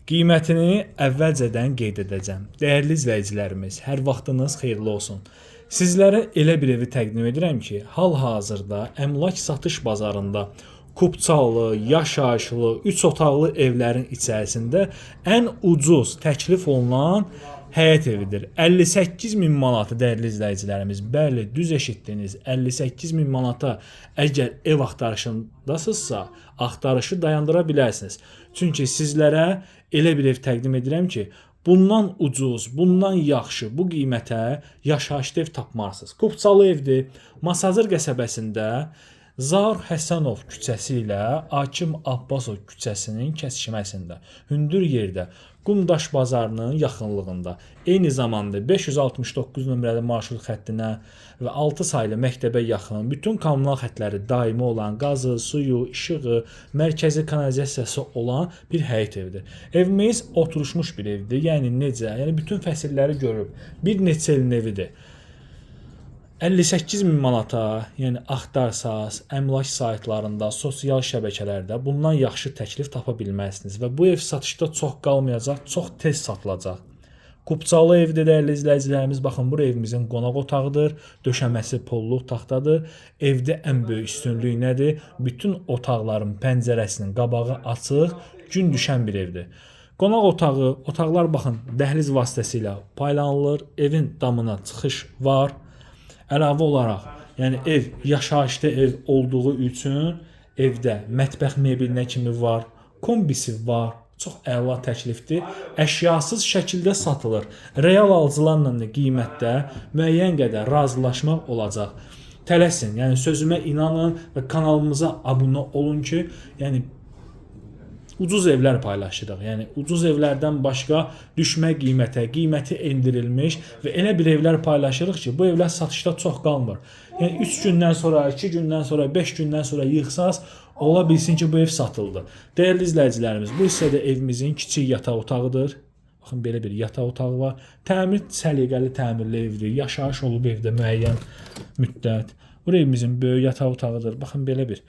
Qiymətini əvvəlcədən qeyd edəcəm. Dəyərli izləyicilərimiz, hər vaxtınız xeyirli olsun. Sizlərə elə bir evi təqdim edirəm ki, hal-hazırda əmlak satış bazarında kubçalı, yaşayışlı, 3 otaqlı evlərin içərisində ən ucuz təklif olunan həyət evidir. 58 min manatı dəyərli izləyicilərimiz. Bəli, düz eşitdiniz. 58 min manata əgər ev axtarışındasınızsa, axtarışı dayandıra bilərsiniz. Çünki sizlərə elə bir ev təqdim edirəm ki, bundan ucuz, bundan yaxşı, bu qiymətə yaşayışlı ev tapmarsınız. Kubçalı evdir. Masazır qəsəbəsində Zaur Həsənov küçəsi ilə Akim Abbasov küçəsinin kəsişməsində, hündür yerdə, Qumdaş bazarının yaxınlığında, eyni zamanda 569 nömrəli marşrut xəttinə və 6 saylı məktəbə yaxın, bütün kommunal xətləri daimi olan, qazı, suyu, işığı, mərkəzi kanalizasiyası olan bir həyət evidir. Evimiz oturuşmuş bir evdir. Yəni necə? Yəni bütün fəsilləri görüb. Bir neçə ilin evidir. 58 min manata, yəni axtarsaz, əmlak saytlarında, sosial şəbəkələrdə bundan yaxşı təklif tapa bilməzsiniz və bu ev satışda çox qalmayacaq, çox tez satılacaq. Kubçalı evdir dəyərli izləyicilərimiz. Baxın, bu evimizin qonaq otağıdır, döşəməsi polluq taxtadır. Evdə ən böyük üstünlük nədir? Bütün otaqların pəncərəsinin qabağı açıq, gün düşən bir evdir. Qonaq otağı, otaqlar baxın, dəhliz vasitəsilə paylanılır, evin damına çıxış var. Əlavə olaraq, yəni ev yaşayışlı ev olduğu üçün evdə mətbəx mebelinə kimi var, kombisi var, çox əla təklifdir. Əşyasız şəkildə satılır. Real alıcılarla da qiymətdə müəyyən qədər razılaşmaq olacaq. Tələsin, yəni sözümə inanın və kanalımıza abunə olun ki, yəni ucuz evlər paylaşırıq. Yəni ucuz evlərdən başqa düşmə qiymətə, qiyməti endirilmiş və elə bir evlər paylaşırıq ki, bu evlər satışda çox qalmır. Yəni 3 gündən sonra, 2 gündən sonra, 5 gündən sonra yığsaz, ola bilsin ki, bu ev satıldı. Dəyərli izləyicilərimiz, bu hissədə evimizin kiçik yataq otağıdır. Baxın, belə bir yataq otağı var. Təmir səliqəli təmirli evdir. Yaşayış olub evdə müəyyən müddət. Bu evimizin böyük yataq otağıdır. Baxın, belə bir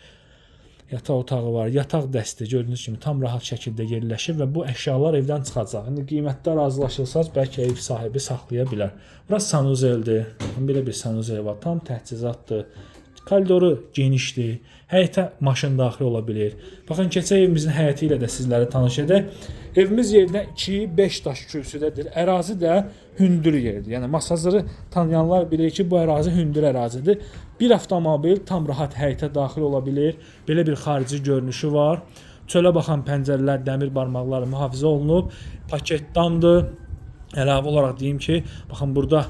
yataq otağı var. Yataq dəsti gördüyünüz kimi tam rahat şəkildə yerləşir və bu əşyalar evdən çıxacaq. İndi qiymətdə razılaşılsaz, bəlkə ev sahibi saxlaya bilər. Burası sanuzeldir. Belə bir sanuzel var. Tam təchizatdır. Koridoru genişdir. Həyətə maşın daxil ola bilir. Baxın, keçək evimizin həyəti ilə də sizləri tanış edək. Evimiz yerdə 2-5 daş kürsüdədir. Ərazi də hündür yerdir. Yəni masazırı tanıyanlar bilir ki, bu ərazi hündür ərazidir. Bir avtomobil tam rahat həyətə daxil ola bilir. Belə bir xarici görünüşü var. Çölə baxan pəncərələr dəmir barmaqları mühafizə olunub. Paket damdır. Əlavə olaraq deyim ki, baxın burada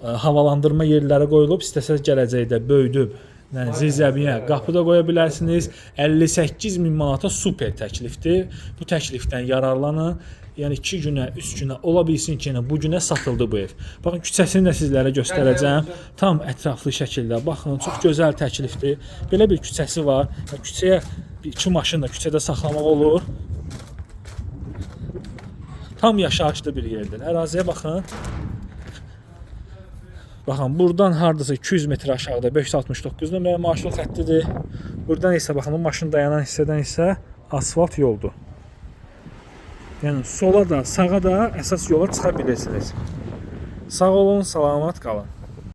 havalandırma yerləri qoyulub. İstəsəz gələcəkdə böyüdüb, yəni zirzəmiyə qapı da qoya bilərsiniz. 58 min manata super təklifdir. Bu təklifdən yararlanın. Yəni 2 günə, 3 günə ola bilsin ki, bu günə satıldı bu ev. Baxın, küçəsini də sizlərə göstərəcəm. Tam ətraflı şəkildə. Baxın, çox gözəl təklifdir. Belə bir küçəsi var. Küçəyə 2 maşın da küçədə saxlamaq olur. Tam yaşayışlı bir yerdir. Əraziyə baxın. Baxın, buradan hardasa 200 metr aşağıda 569 nömrəli marşrut xəttidir. Buradan isə baxın, bu maşın dayanan hissədən isə asfalt yoldur. Yəni sola da, sağa da əsas yola çıxa bilirsiniz. Sağ olun, salamat qalın.